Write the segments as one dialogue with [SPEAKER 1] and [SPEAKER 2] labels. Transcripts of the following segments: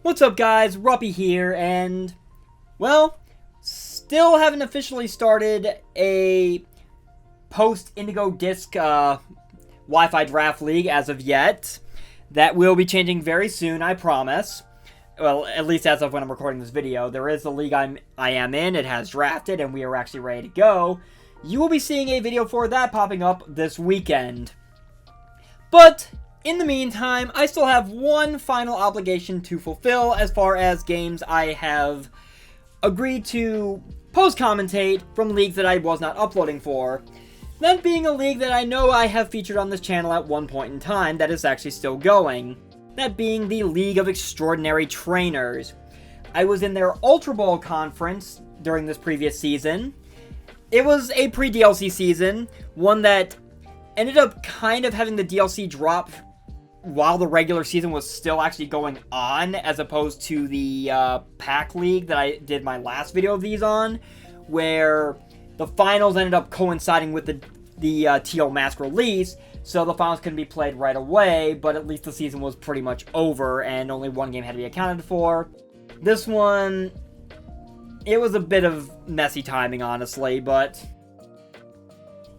[SPEAKER 1] What's up guys, Ruppy here, and, well, still haven't officially started a post-Indigo disc Wi-Fi draft league as of yet. That will be changing very soon, I promise. Well, at least as of when I'm recording this video. There is a league I am in, it has drafted, and we are actually ready to go. You will be seeing a video for that popping up this weekend. But in the meantime, I still have one final obligation to fulfill as far as games I have agreed to post-commentate from leagues that I was not uploading for. That being a league that I know I have featured on this channel at one point in time that is actually still going. That being the League of Extraordinary Trainers. I was in their Ultra Bowl conference during this previous season. It was a pre-DLC season, one that ended up kind of having the DLC drop while the regular season was still actually going on, as opposed to the pack league that I did my last video of these on, where the finals ended up coinciding with the TL Mask release, so the finals couldn't be played right away, but at least the season was pretty much over, and only one game had to be accounted for. This one, it was a bit of messy timing, honestly, but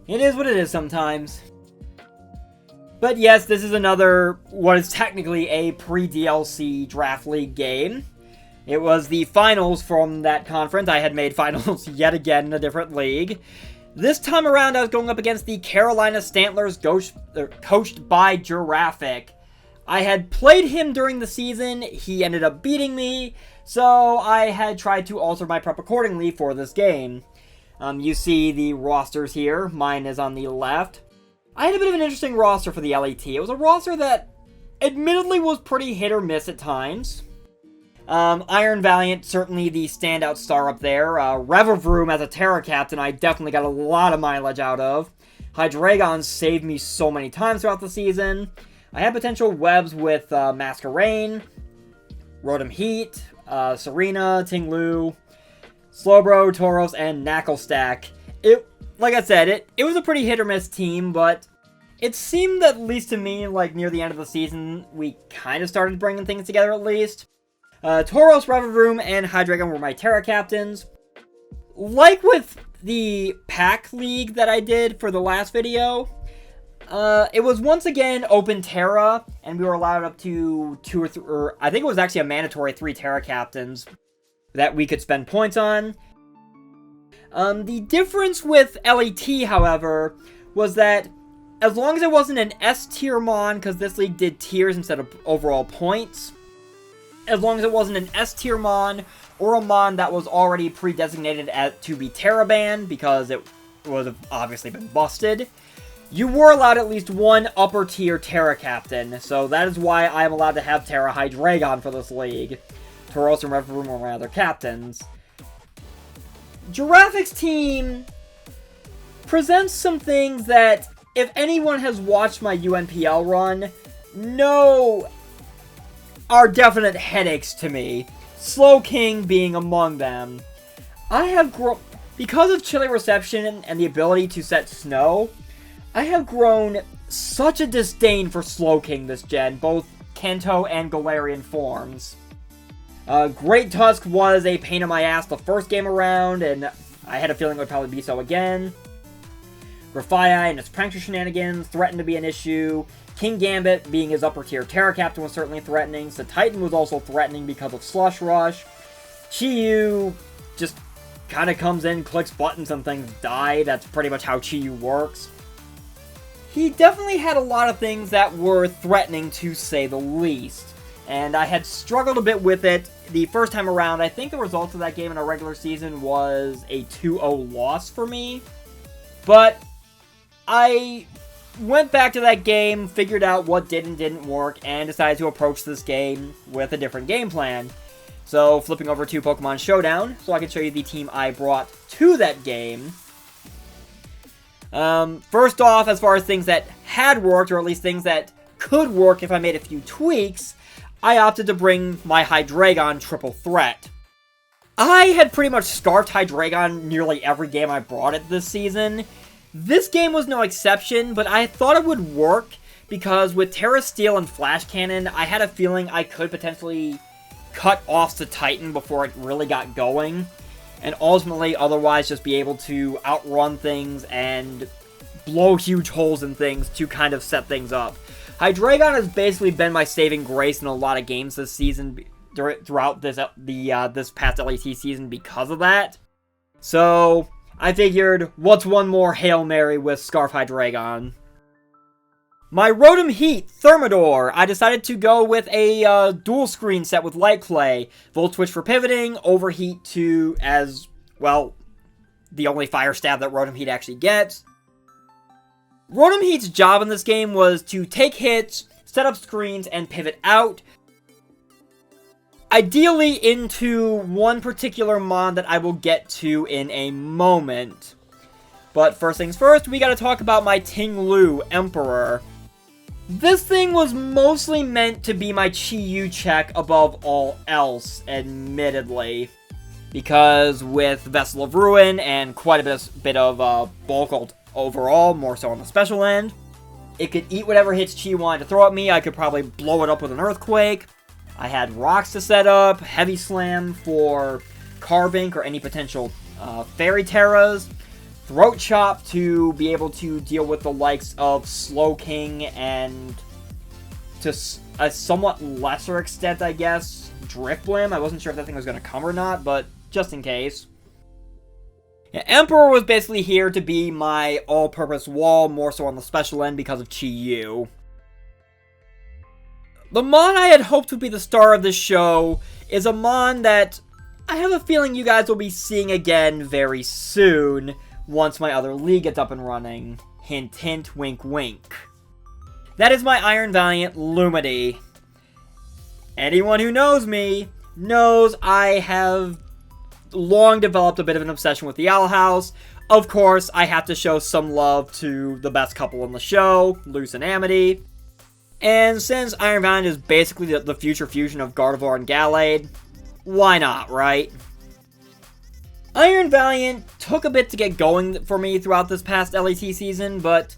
[SPEAKER 1] it is what it is sometimes. But yes, this is another, what is technically a pre-DLC Draft League game. It was the finals from that conference. I had made finals yet again in a different league. This time around, I was going up against the Carolina Stantlers, coached by Giraffic. I had played him during the season. He ended up beating me, so I had tried to alter my prep accordingly for this game. You see the rosters here. Mine is on the left. I had a bit of an interesting roster for the LET. It was a roster that admittedly was pretty hit or miss at times. Iron Valiant, certainly the standout star up there. Room as a Terra Captain, I definitely got a lot of mileage out of. Hydreigon saved me so many times throughout the season. I had potential webs with Masquerain, Rotom-H, Serena, Ting-Lu, Slowbro, Tauros, and Knucklestack. Like I said, it was a pretty hit-or-miss team, but it seemed, at least to me, like near the end of the season, we kind of started bringing things together at least. Tauros, Room, and Hydreigon were my Terra Captains. Like with the Pack League that I did for the last video, it was once again open Terra, and we were allowed up to 2 or 3, or I think it was actually a mandatory 3 Terra Captains that we could spend points on. The difference with LET, however, was that as long as it wasn't an S-tier mon, because this league did tiers instead of overall points, as long as it wasn't an S-tier mon, or a mon that was already pre-designated to be Terra banned, because it would have obviously been busted, you were allowed at least one upper-tier Terra Captain, so that is why I am allowed to have Terra Hydreigon for this league. Tauros and Room were my other captains. Giraffic's team presents some things that, if anyone has watched my UNPL run, know are definite headaches to me. Slowking being among them. I have because of chilly reception and the ability to set snow, I have grown such a disdain for Slowking this gen, both Kanto and Galarian forms. Great Tusk was a pain in my ass the first game around, and I had a feeling it would probably be so again. Grafaiai and his prankster shenanigans threatened to be an issue. King Gambit, being his upper tier Terra Captain, was certainly threatening. So Titan was also threatening because of Slush Rush. Chi-Yu just kind of comes in, clicks buttons, and things die. That's pretty much how Chi-Yu works. He definitely had a lot of things that were threatening, to say the least. And I had struggled a bit with it the first time around. I think the result of that game in a regular season was a 2-0 loss for me. But I went back to that game, figured out what did and didn't work, and decided to approach this game with a different game plan. So, flipping over to Pokemon Showdown, so I can show you the team I brought to that game. First off, as far as things that had worked, or at least things that could work if I made a few tweaks, I opted to bring my Hydreigon triple threat. I had pretty much starved Hydreigon nearly every game I brought it this season. This game was no exception, but I thought it would work because with Terra Steel and Flash Cannon, I had a feeling I could potentially cut off the Titan before it really got going. And ultimately, otherwise, just be able to outrun things and blow huge holes in things to kind of set things up. Hydreigon has basically been my saving grace in a lot of games this season, throughout this past LET season because of that. So, I figured, what's one more Hail Mary with Scarf Hydreigon? My Rotom-H Thermidor, I decided to go with a dual screen set with Light Clay. Volt Switch for pivoting, Overheat to, as, well, the only fire stab that Rotom-H actually gets. Rotom-H's job in this game was to take hits, set up screens, and pivot out. Ideally into one particular mon that I will get to in a moment. But first things first, we gotta talk about my Ting-Lu Emperor. This thing was mostly meant to be my Chi-Yu check above all else, admittedly. Because with Vessel of Ruin and quite a bit of bulk ult overall, more so on the special end, it could eat whatever hits Chi wanted to throw at me. I could probably blow it up with an Earthquake. I had rocks to set up, Heavy Slam for Carbink or any potential Fairy Terras, Throat Chop to be able to deal with the likes of Slowking and, to a somewhat lesser extent, I guess, Drifblim. I wasn't sure if that thing was going to come or not, but just in case. Yeah, Emperor was basically here to be my all-purpose wall, more so on the special end because of Chi-Yu. The mon I had hoped would be the star of this show is a mon that I have a feeling you guys will be seeing again very soon, once my other league gets up and running. Hint, hint, wink, wink. That is my Iron Valiant Lumity. Anyone who knows me knows I have long developed a bit of an obsession with the Owl House. Of course, I have to show some love to the best couple in the show, Luce and Amity. And since Iron Valiant is basically the future fusion of Gardevoir and Gallade, why not, right? Iron Valiant took a bit to get going for me throughout this past LET season, but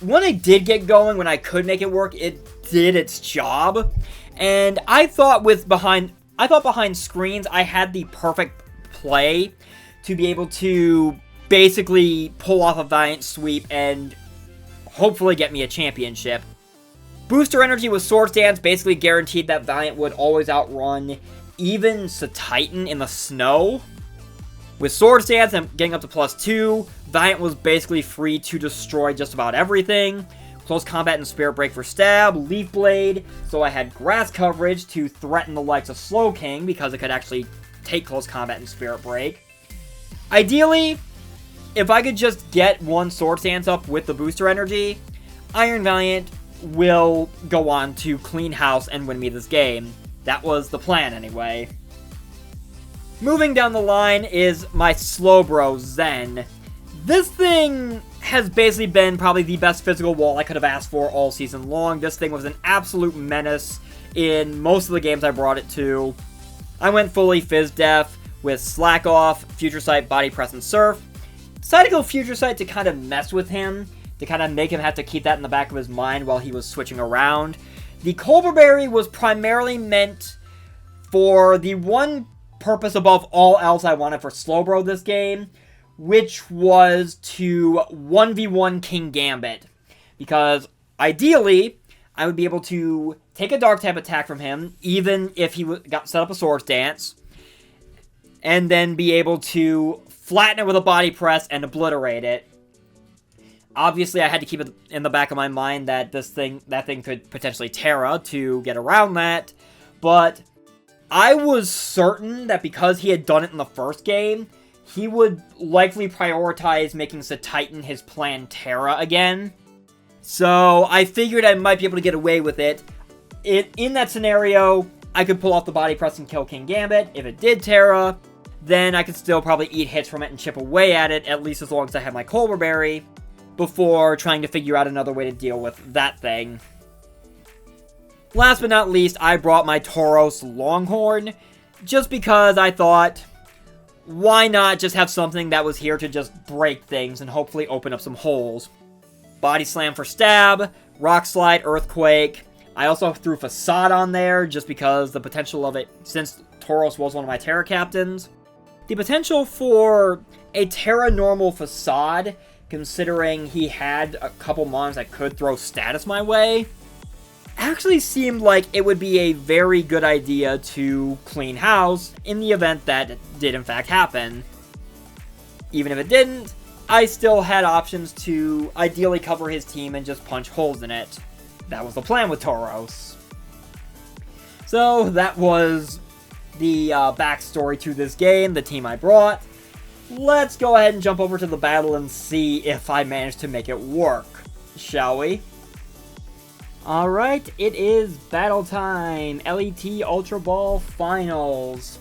[SPEAKER 1] when I did get going, when I could make it work, it did its job. And I thought behind screens, I had the perfect play to be able to basically pull off a Valiant sweep and hopefully get me a championship. Booster Energy with Swords Dance basically guaranteed that Valiant would always outrun even Titan in the snow. With Swords Dance and getting up to +2, Valiant was basically free to destroy just about everything. Close Combat and Spirit Break for stab, Leaf Blade, so I had grass coverage to threaten the likes of Slowking because it could actually take Close Combat and Spirit Break. Ideally, if I could just get one Swords Dance up with the Booster Energy, Iron Valiant will go on to clean house and win me this game. That was the plan anyway. Moving down the line is my Slowbro Zen. This thing has basically been probably the best physical wall I could have asked for all season long. This thing was an absolute menace in most of the games I brought it to. I went fully Fizz Def with Slack Off, Future Sight, Body Press, and Surf. Decided to go Future Sight to kind of mess with him, to kind of make him have to keep that in the back of his mind while he was switching around. The Culver Berry was primarily meant for the one purpose above all else I wanted for Slowbro this game, which was to 1v1 King Gambit. Because, ideally, I would be able to take a Dark-type attack from him, even if he got set up a Swords Dance, and then be able to flatten it with a Body Press and obliterate it. Obviously, I had to keep it in the back of my mind that that thing could potentially Terra to get around that, but I was certain that because he had done it in the first game, he would likely prioritize making Titan his planned Terra again. So I figured I might be able to get away with it. In that scenario, I could pull off the Body Press and kill King Gambit. If it did Terra, then I could still probably eat hits from it and chip away at it, at least as long as I have my Culver Berry, before trying to figure out another way to deal with that thing. Last but not least, I brought my Tauros Longhorn, just because I thought, why not just have something that was here to just break things and hopefully open up some holes. Body Slam for stab, Rock Slide, Earthquake, I also threw Facade on there just because the potential of it, since Tauros was one of my Terra captains. The potential for a Terra normal Facade, considering he had a couple mons that could throw status my way, actually seemed like it would be a very good idea to clean house in the event that did in fact happen. Even if it didn't, I still had options to ideally cover his team and just punch holes in it. That was the plan with Tauros. So that was the backstory to this game, the team I brought. Let's go ahead and jump over to the battle and see if I managed to make it work, shall we? Alright, it is battle time. LET Ultra Ball Finals.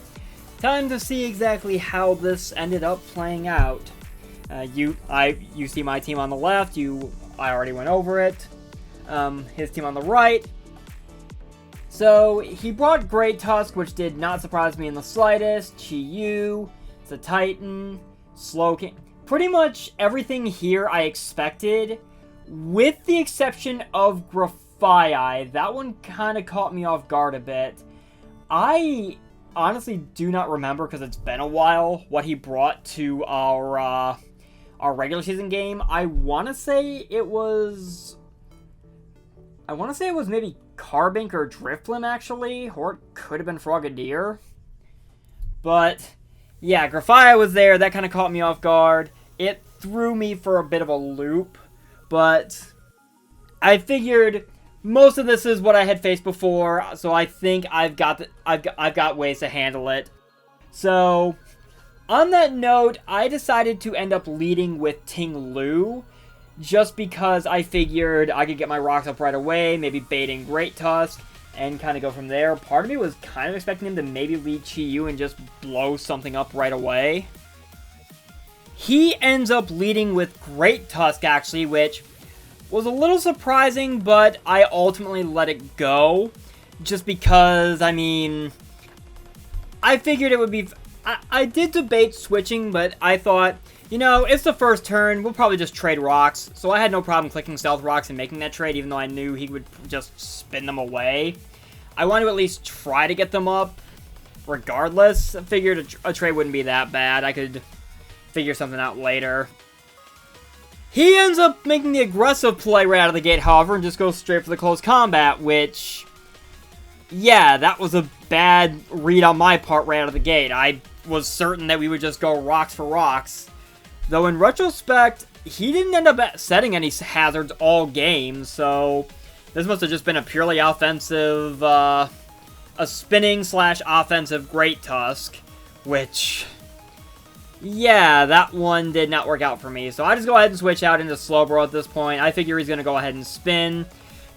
[SPEAKER 1] Time to see exactly how this ended up playing out. You see my team on the left. I already went over it. His team on the right. So he brought Great Tusk, which did not surprise me in the slightest. Chi-Yu, it's a Titan, Slowking. Pretty much everything here I expected, with the exception of Grafaiai. That one kind of caught me off guard a bit. I honestly do not remember, because it's been a while, what he brought to our regular season game. I want to say it was maybe Carbink or Drifblim, actually, or it could have been Frogadier. But yeah, Grafaiai was there. That kind of caught me off guard. It threw me for a bit of a loop, but I figured most of this is what I had faced before, so I think I've got ways to handle it. So on that note, I decided to end up leading with Ting-Lu, just because I figured I could get my rocks up right away, maybe baiting Great Tusk, and kind of go from there. Part of me was kind of expecting him to maybe lead Chi-Yu and just blow something up right away. He ends up leading with Great Tusk, actually, which was a little surprising, but I ultimately let it go, just because, I mean, I figured it would be... I did debate switching, but I thought, you know, it's the first turn, we'll probably just trade rocks. So I had no problem clicking Stealth Rocks and making that trade, even though I knew he would just spin them away. I wanted to at least try to get them up, regardless. I figured a trade wouldn't be that bad. I could figure something out later. He ends up making the aggressive play right out of the gate, however, and just goes straight for the close combat, which... yeah, that was a bad read on my part right out of the gate. I was certain that we would just go rocks for rocks. Though in retrospect, he didn't end up setting any hazards all game, so this must have just been a purely offensive, a spinning/offensive Great Tusk, which, yeah, that one did not work out for me. So I just go ahead and switch out into Slowbro at this point. I figure he's going to go ahead and spin,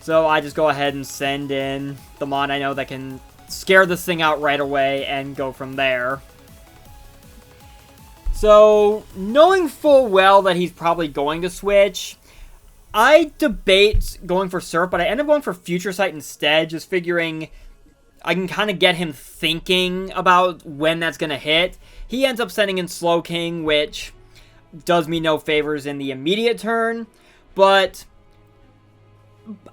[SPEAKER 1] so I just go ahead and send in the mon I know that can scare this thing out right away and go from there. So, knowing full well that he's probably going to switch, I debate going for Surf, but I end up going for Future Sight instead, just figuring I can kind of get him thinking about when that's going to hit. He ends up sending in Slowking, which does me no favors in the immediate turn, but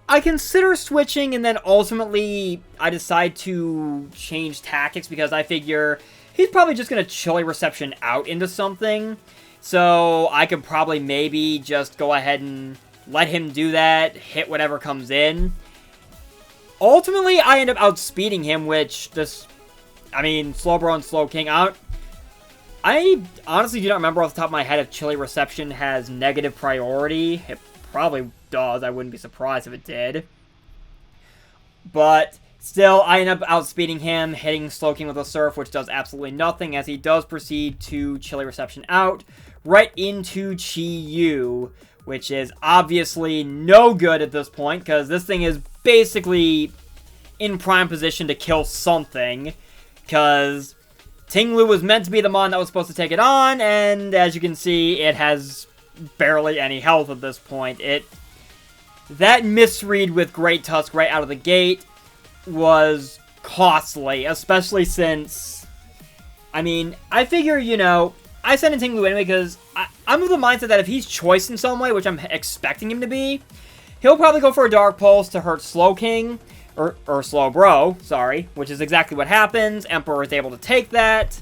[SPEAKER 1] I consider switching, and then ultimately I decide to change tactics because I figure he's probably just going to Chilly Reception out into something. So I could probably maybe just go ahead and let him do that, hit whatever comes in. Ultimately, I end up outspeeding him, which just, I mean, Slowbro and Slowking out. I honestly do not remember off the top of my head if Chilly Reception has negative priority. It probably does. I wouldn't be surprised if it did. But still, I end up outspeeding him, hitting Slowking with a Surf, which does absolutely nothing, as he does proceed to Chilly Reception out, right into Chi-Yu, which is obviously no good at this point, because this thing is basically in prime position to kill something, because Ting-Lu was meant to be the mon that was supposed to take it on, and as you can see, it has barely any health at this point. That misread with Great Tusk right out of the gate was costly, especially since, I mean, I figure, you know, I send in Ting-Lu anyway because I'm of the mindset that if he's choiced in some way, which I'm expecting him to be, he'll probably go for a Dark Pulse to hurt Slowking, or Slowbro, sorry, which is exactly what happens. Emperor is able to take that.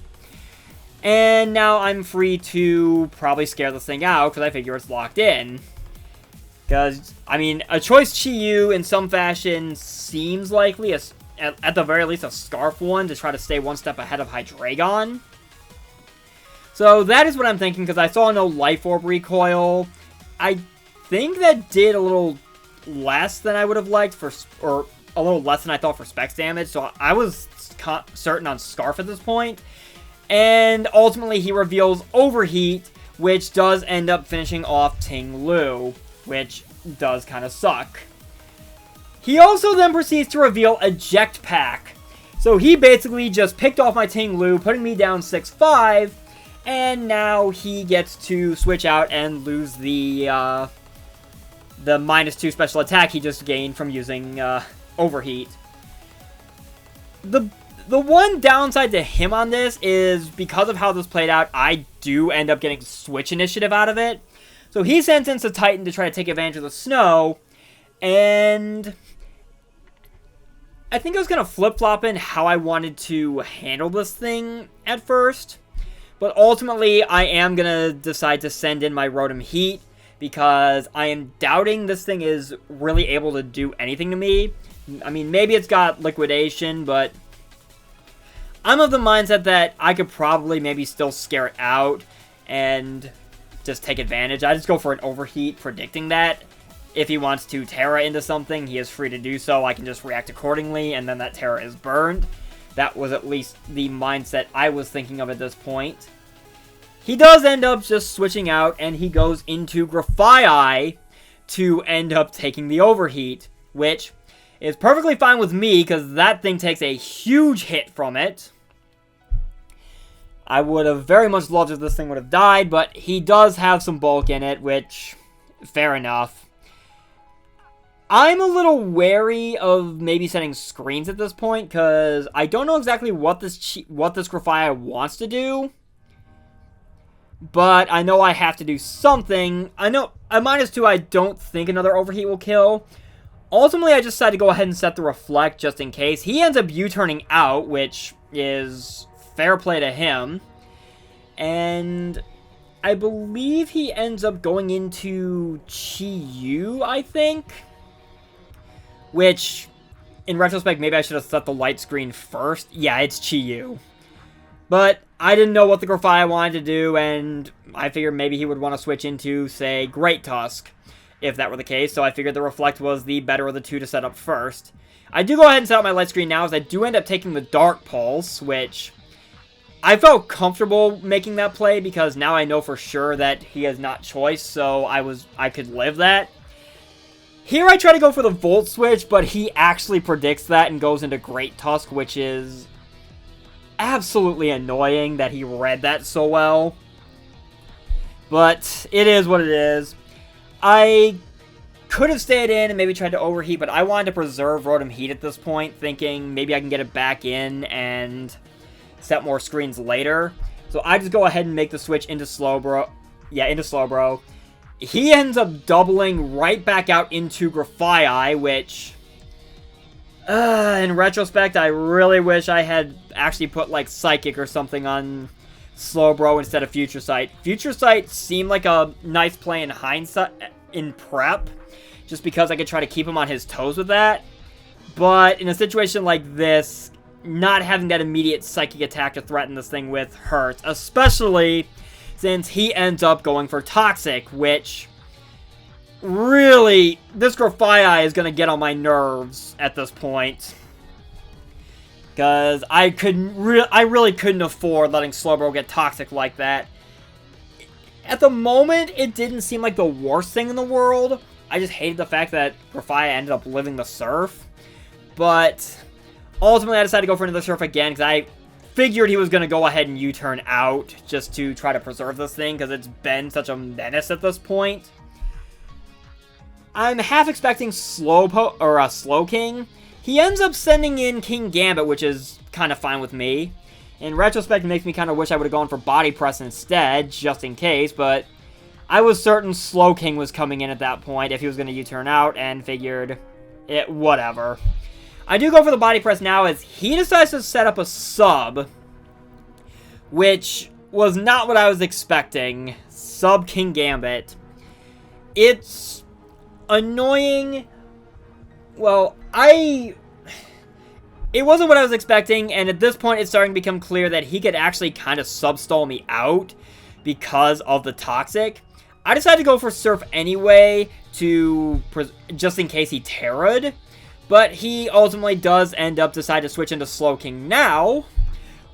[SPEAKER 1] And now I'm free to probably scare this thing out, because I figure it's locked in. Because, I mean, a choice Chi-Yu in some fashion seems likely, at the very least a Scarf one, to try to stay one step ahead of Hydreigon. So that is what I'm thinking, because I saw no Life Orb recoil. I think that did a little less than I would have liked, or a little less than I thought for Specs damage, so I was certain on Scarf at this point. And ultimately he reveals Overheat, which does end up finishing off Ting-Lu, which does kind of suck. He also then proceeds to reveal Eject Pack. So he basically just picked off my Ting-Lu, putting me down 6-5, and now he gets to switch out and lose the -2 special attack he just gained from using Overheat. The one downside to him on this is, because of how this played out, I do end up getting Switch Initiative out of it. So he sends in the Titan to try to take advantage of the snow, and I think I was kind of flip-flopping how I wanted to handle this thing at first. But ultimately, I am going to decide to send in my Rotom-H, because I am doubting this thing is really able to do anything to me. I mean, maybe it's got Liquidation, but I'm of the mindset that I could probably maybe still scare it out and just take advantage. I just go for an Overheat, predicting that. If he wants to Terra into something, he is free to do so. I can just react accordingly, and then that Terra is burned. That was at least the mindset I was thinking of at this point. He does end up just switching out, and he goes into Grafaiai to end up taking the Overheat, which is perfectly fine with me, because that thing takes a huge hit from it. I would have very much loved if this thing would have died, but he does have some bulk in it, which, fair enough. I'm a little wary of maybe setting screens at this point, because I don't know exactly what this Grafaiai wants to do. But I know I have to do something. I know a -2 I don't think another Overheat will kill. Ultimately, I just decided to go ahead and set the Reflect just in case. He ends up U-turning out, which is fair play to him. And I believe he ends up going into Chi-Yu, I think. Which, in retrospect, maybe I should have set the light screen first. Yeah, it's Chi-Yu. But I didn't know what the Grafaiai wanted to do, and I figured maybe he would want to switch into, say, Great Tusk, if that were the case. So I figured the Reflect was the better of the two to set up first. I do go ahead and set up my light screen now, as I do end up taking the Dark Pulse, which I felt comfortable making that play, because now I know for sure that he has not choice, so I could live that. Here I try to go for the Volt Switch, but he actually predicts that and goes into Great Tusk, which is absolutely annoying that he read that so well. But it is what it is. I could have stayed in and maybe tried to Overheat, but I wanted to preserve Rotom-H at this point, thinking maybe I can get it back in and set more screens later. So I just go ahead and make the switch into Slowbro. Yeah, into Slowbro. He ends up doubling right back out into Grafaiai, which, in retrospect, I really wish I had actually put, like, Psychic or something on Slowbro instead of Future Sight. Future Sight seemed like a nice play in hindsight, in prep, just because I could try to keep him on his toes with that. But in a situation like this, not having that immediate Psychic attack to threaten this thing with hurts, especially since he ends up going for Toxic, which really, this Grafaiai is going to get on my nerves at this point. Because I really couldn't afford letting Slowbro get Toxic like that. At the moment, it didn't seem like the worst thing in the world. I just hated the fact that Grafaiai ended up living the Surf. But ultimately, I decided to go for another Surf again, because I figured he was going to go ahead and U-turn out just to try to preserve this thing, because it's been such a menace at this point. I'm half expecting Slow King. He ends up sending in King Gambit, which is kind of fine with me. In retrospect, it makes me kind of wish I would have gone for Body Press instead, just in case, but I was certain Slow King was coming in at that point if he was going to U-turn out, and figured, whatever. I do go for the body press now as he decides to set up a sub, which was not what I was expecting. Sub King Gambit. It's annoying. Well, it wasn't what I was expecting, and at this point it's starting to become clear that he could actually kind of sub-stall me out because of the Toxic. I decided to go for Surf anyway, just in case he Terra'd, but he ultimately does end up deciding to switch into Slowking now,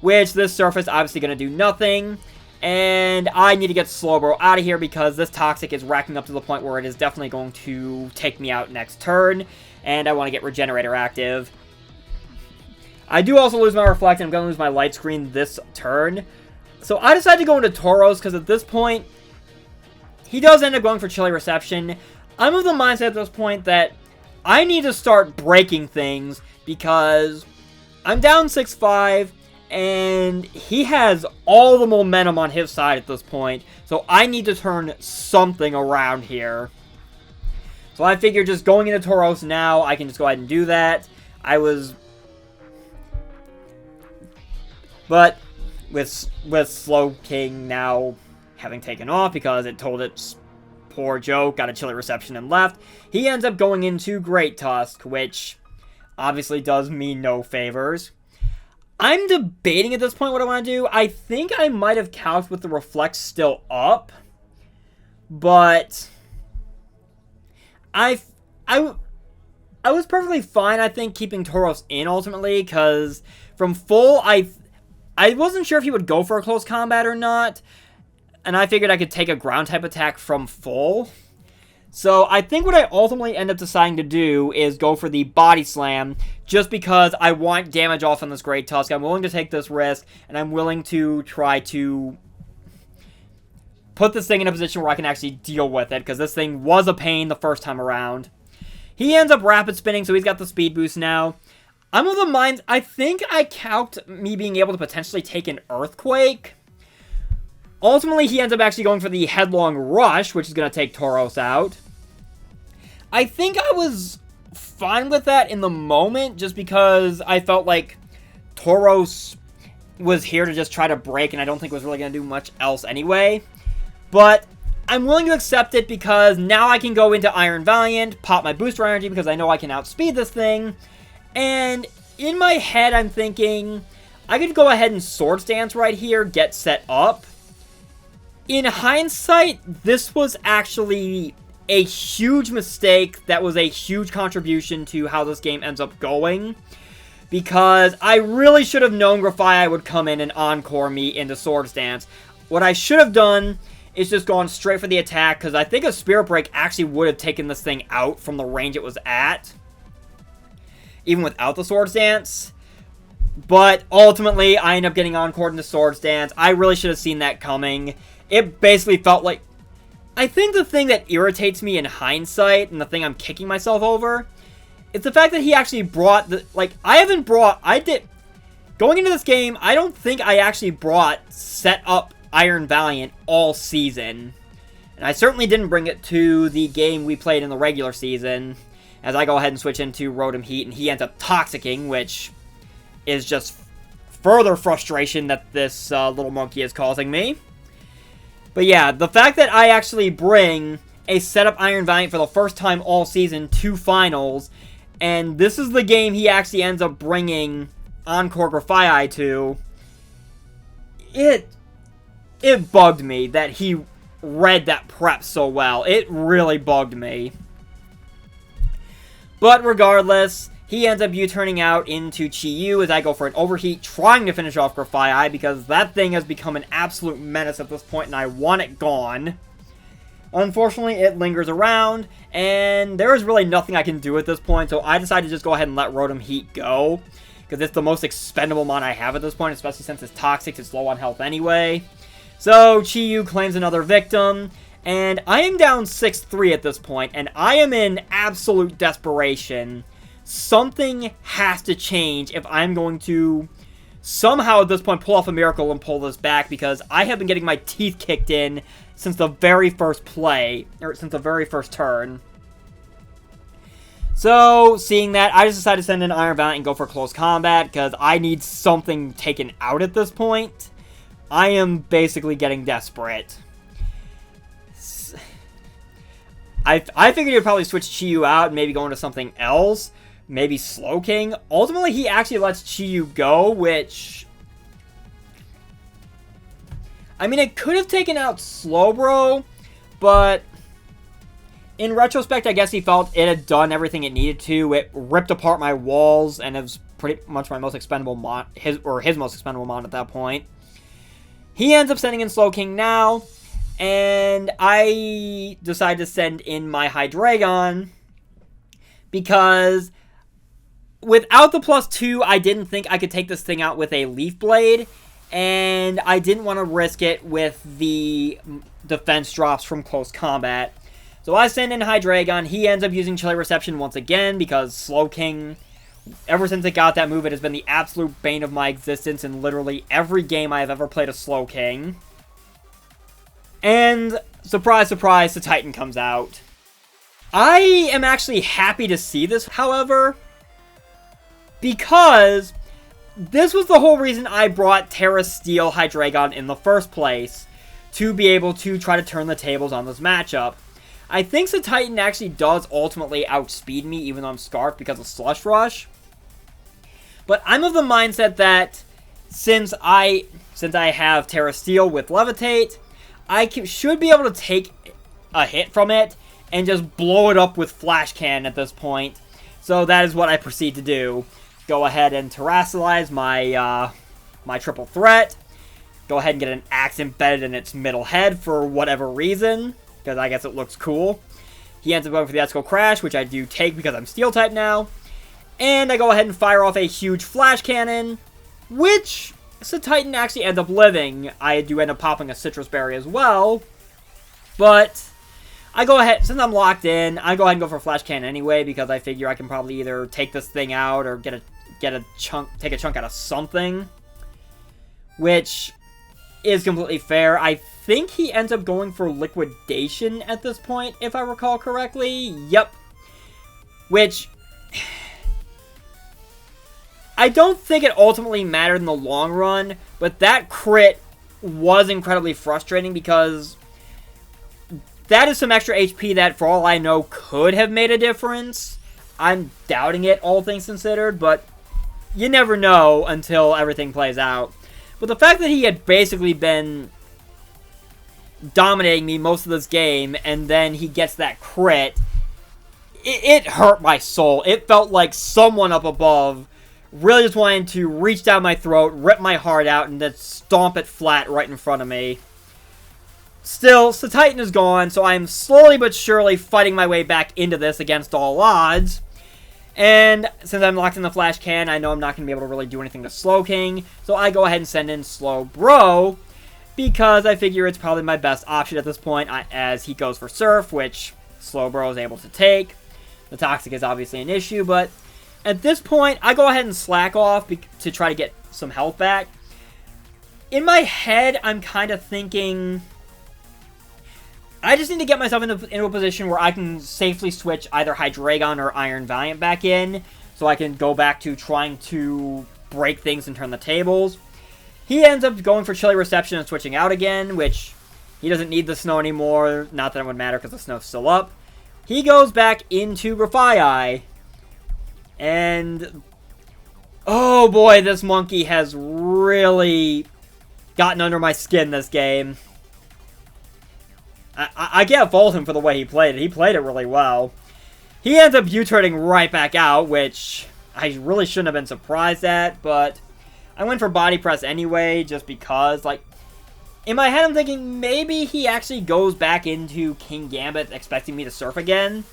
[SPEAKER 1] which this Surf is obviously going to do nothing, and I need to get Slowbro out of here because this Toxic is racking up to the point where it is definitely going to take me out next turn, and I want to get Regenerator active. I do also lose my Reflect, and I'm going to lose my Light Screen this turn. So I decided to go into Tauros, because at this point, he does end up going for Chilly Reception. I'm of the mindset at this point that I need to start breaking things, because I'm down 6-5, and he has all the momentum on his side at this point. So I need to turn something around here. So I figured just going into Tauros now, I can just go ahead and do that. But with Slowking now having taken off because it told its poor joke, got a Chilly Reception and left, he ends up going into Great Tusk, which obviously does me no favors. I'm debating at this point what I want to do. I think I might have calced with the Reflect still up, but I was perfectly fine, I think, keeping Tauros in ultimately, because from full, I wasn't sure if he would go for a close combat or not, and I figured I could take a ground type attack from full. So I think what I ultimately end up deciding to do is go for the Body Slam, just because I want damage off on this Great Tusk. I'm willing to take this risk, and I'm willing to try to put this thing in a position where I can actually deal with it, because this thing was a pain the first time around. He ends up Rapid Spinning, so he's got the speed boost now. I'm of the mind, I think I calced me being able to potentially take an Earthquake. Ultimately, he ends up actually going for the Headlong Rush, which is going to take Tauros out. I think I was fine with that in the moment, just because I felt like Tauros was here to just try to break, and I don't think was really going to do much else anyway. But I'm willing to accept it because now I can go into Iron Valiant, pop my Booster Energy because I know I can outspeed this thing. And in my head, I'm thinking, I could go ahead and Swords Dance right here, get set up. In hindsight, this was actually a huge mistake that was a huge contribution to how this game ends up going. Because I really should have known Grafaiai would come in and encore me into Swords Dance. What I should have done is just gone straight for the attack, because I think a Spirit Break actually would have taken this thing out from the range it was at, even without the Swords Dance. But ultimately, I end up getting encored into Swords Dance. I really should have seen that coming. It basically felt like... I think the thing that irritates me in hindsight, and the thing I'm kicking myself over, is the fact that he actually brought the... Like, going into this game, I don't think I actually brought set up Iron Valiant all season. And I certainly didn't bring it to the game we played in the regular season, as I go ahead and switch into Rotom-H, and he ends up Toxicking, which is just further frustration that this little monkey is causing me. But yeah, the fact that I actually bring a setup Iron Valiant for the first time all season to finals, and this is the game he actually ends up bringing Encore Grafaiai to, it bugged me that he read that prep so well. It really bugged me. But regardless, he ends up U-turning out into Chi-Yu as I go for an Overheat, trying to finish off Grafaiai, because that thing has become an absolute menace at this point, and I want it gone. Unfortunately, it lingers around, and there is really nothing I can do at this point, so I decided to just go ahead and let Rotom-H go, because it's the most expendable mon I have at this point, especially since it's Toxic, it's low on health anyway. So, Chi-Yu claims another victim, and I am down 6-3 at this point, and I am in absolute desperation. Something has to change if I'm going to somehow at this point pull off a miracle and pull this back, because I have been getting my teeth kicked in since the very first play, or since the very first turn. So, seeing that, I just decided to send in Iron Valiant and go for close combat, because I need something taken out at this point. I am basically getting desperate. I figured he'd probably switch Chi-Yu out and maybe go into something else. Maybe Slowking. Ultimately, he actually lets Chi-Yu go, which... I mean, it could have taken out Slowbro, but... in retrospect, I guess he felt it had done everything it needed to. It ripped apart my walls, and it was pretty much my most expendable mon, his most expendable mon at that point. He ends up sending in Slowking now, and I decide to send in my Hydreigon because without the +2, I didn't think I could take this thing out with a Leaf Blade, and I didn't want to risk it with the defense drops from close combat. So I send in Hydreigon. He ends up using Chilly Reception once again because Slowking, ever since it got that move, it has been the absolute bane of my existence in literally every game I have ever played a Slowking. And, surprise, surprise, the Titan comes out. I am actually happy to see this, however, because this was the whole reason I brought Terra Steel Hydreigon in the first place, to be able to try to turn the tables on this matchup. I think the Titan actually does ultimately outspeed me, even though I'm Scarfed because of Slush Rush. But I'm of the mindset that since I have Terra Steel with Levitate, I should be able to take a hit from it and just blow it up with Flash Cannon at this point. So that is what I proceed to do. Go ahead and Terrasilize my my triple threat. Go ahead and get an axe embedded in its middle head for whatever reason, because I guess it looks cool. He ends up going for the Ethical Crash, which I do take because I'm Steel type now. And I go ahead and fire off a huge Flash Cannon, which the Titan actually ends up living. I do end up popping a Citrus Berry as well. But I go ahead, since I'm locked in, I go ahead and go for Flash Cannon anyway, because I figure I can probably either take this thing out or take a chunk out of something, which is completely fair. I think he ends up going for Liquidation at this point, if I recall correctly. Yep. Which, I don't think it ultimately mattered in the long run, but that crit was incredibly frustrating because that is some extra HP that, for all I know, could have made a difference. I'm doubting it, all things considered, but you never know until everything plays out. But the fact that he had basically been dominating me most of this game, and then he gets that crit, it hurt my soul. It felt like someone up above really just wanted to reach down my throat, rip my heart out, and then stomp it flat right in front of me. Still, the Titan is gone, so I am slowly but surely fighting my way back into this against all odds. And since I'm locked in the Flash Can, I know I'm not going to be able to really do anything to Slowking, so I go ahead and send in Slowbro, because I figure it's probably my best option at this point, as he goes for Surf, which Slowbro is able to take. The Toxic is obviously an issue, but at this point, I go ahead and slack off to try to get some health back. In my head, I'm kind of thinking I just need to get myself into a position where I can safely switch either Hydreigon or Iron Valiant back in, so I can go back to trying to break things and turn the tables. He ends up going for Chilly Reception and switching out again, which he doesn't need the snow anymore. Not that it would matter because the snow's still up. He goes back into Grafaiai. And oh boy, this monkey has really gotten under my skin this game. I can't fault him for the way he played it. He played it really well. He ends up U-turning right back out, which I really shouldn't have been surprised at, but I went for Body Press anyway, just because, like, in my head I'm thinking maybe he actually goes back into King Gambit expecting me to Surf again.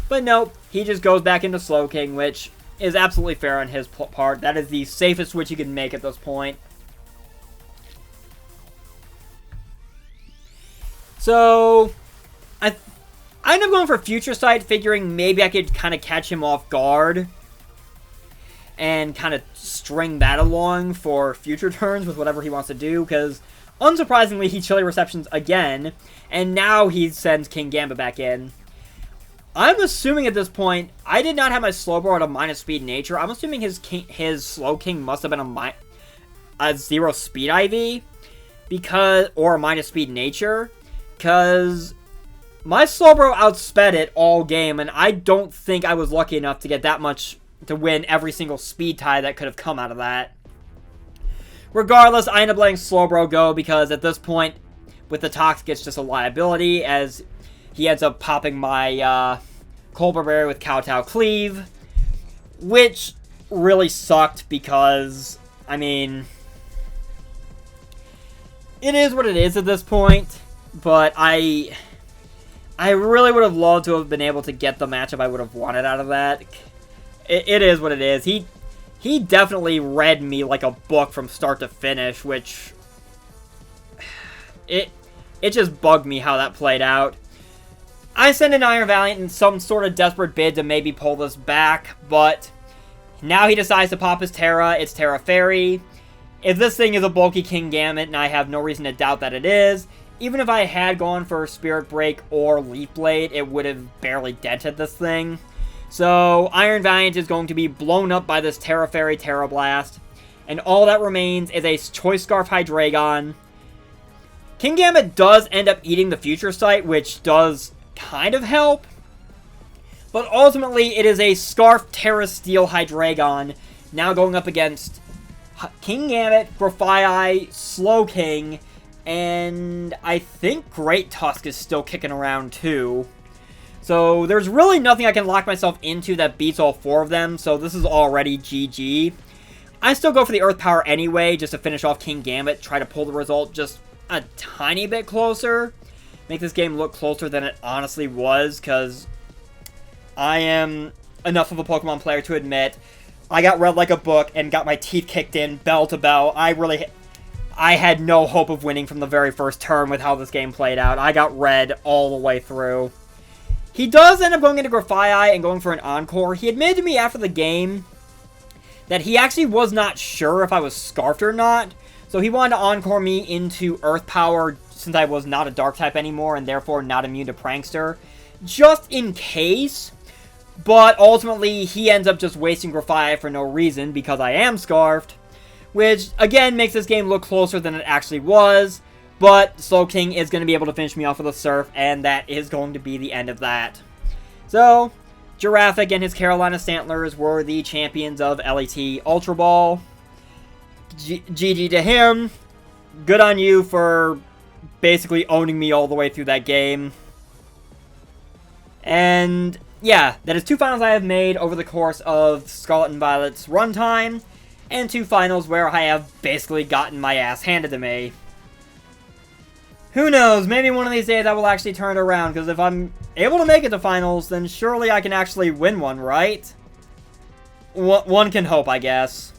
[SPEAKER 1] But nope, he just goes back into Slowking, which is absolutely fair on his part. That is the safest switch you can make at this point. So, I ended up going for Future Sight, figuring maybe I could kind of catch him off guard and kind of string that along for future turns with whatever he wants to do, because unsurprisingly, he Chilly Receptions again, and now he sends King Gambit back in. I'm assuming at this point, I did not have my Slowbro at a minus speed nature. I'm assuming his Slow King must have been a 0 speed IV, or a minus speed nature, because my Slowbro outsped it all game, and I don't think I was lucky enough to get that much to win every single speed tie that could have come out of that. Regardless, I end up letting Slowbro go because at this point, with the Toxic, it's just a liability, as he ends up popping my Colbur Berry with Kowtow Cleave, which really sucked because, I mean, it is what it is at this point, but I really would have loved to have been able to get the matchup I would have wanted out of that. It is what it is. He definitely read me like a book from start to finish, which it just bugged me how that played out. I sent an Iron Valiant in some sort of desperate bid to maybe pull this back, but now he decides to pop his Terra. It's Terra Fairy. If this thing is a bulky Kingambit, and I have no reason to doubt that it is, even if I had gone for Spirit Break or Leaf Blade, it would have barely dented this thing. So, Iron Valiant is going to be blown up by this Terra Fairy Terra Blast, and all that remains is a Choice Scarf Hydreigon. Kingambit does end up eating the Future Sight, which does kind of help, but ultimately it is a Scarf Terra Steel Hydreigon now going up against Kingambit, Grafaiai, Slowking, and I think Great Tusk is still kicking around too. So there's really nothing I can lock myself into that beats all four of them, so this is already GG. I still go for the Earth Power anyway, just to finish off Kingambit, try to pull the result just a tiny bit closer. Make this game look closer than it honestly was, because I am enough of a Pokemon player to admit I got read like a book and got my teeth kicked in bell to bell. I had no hope of winning from the very first turn with how this game played out. I got read all the way through. He does end up going into Grafaiai and going for an Encore. He admitted to me after the game that he actually was not sure if I was Scarfed or not, so he wanted to Encore me into Earth Power since I was not a Dark type anymore and therefore not immune to Prankster, just in case. But ultimately, he ends up just wasting Grafaiai for no reason because I am Scarfed, which again makes this game look closer than it actually was. But Slowking is going to be able to finish me off with a Surf, and that is going to be the end of that. So, Giraffic and his Carolina Stantlers were the champions of LET Ultra Ball. GG to him. Good on you for basically owning me all the way through that game. And yeah, that is 2 finals I have made over the course of Scarlet and Violet's runtime, and 2 finals where I have basically gotten my ass handed to me. Who knows, maybe one of these days I will actually turn it around, because if I'm able to make it to finals, then surely I can actually win one, right? One can hope, I guess.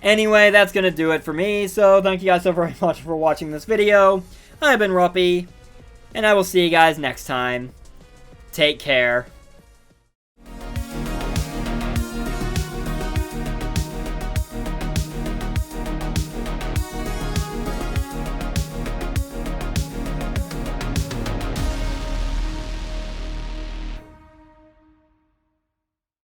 [SPEAKER 1] Anyway, that's going to do it for me, so thank you guys so very much for watching this video. I've been Ruppy, and I will see you guys next time. Take care.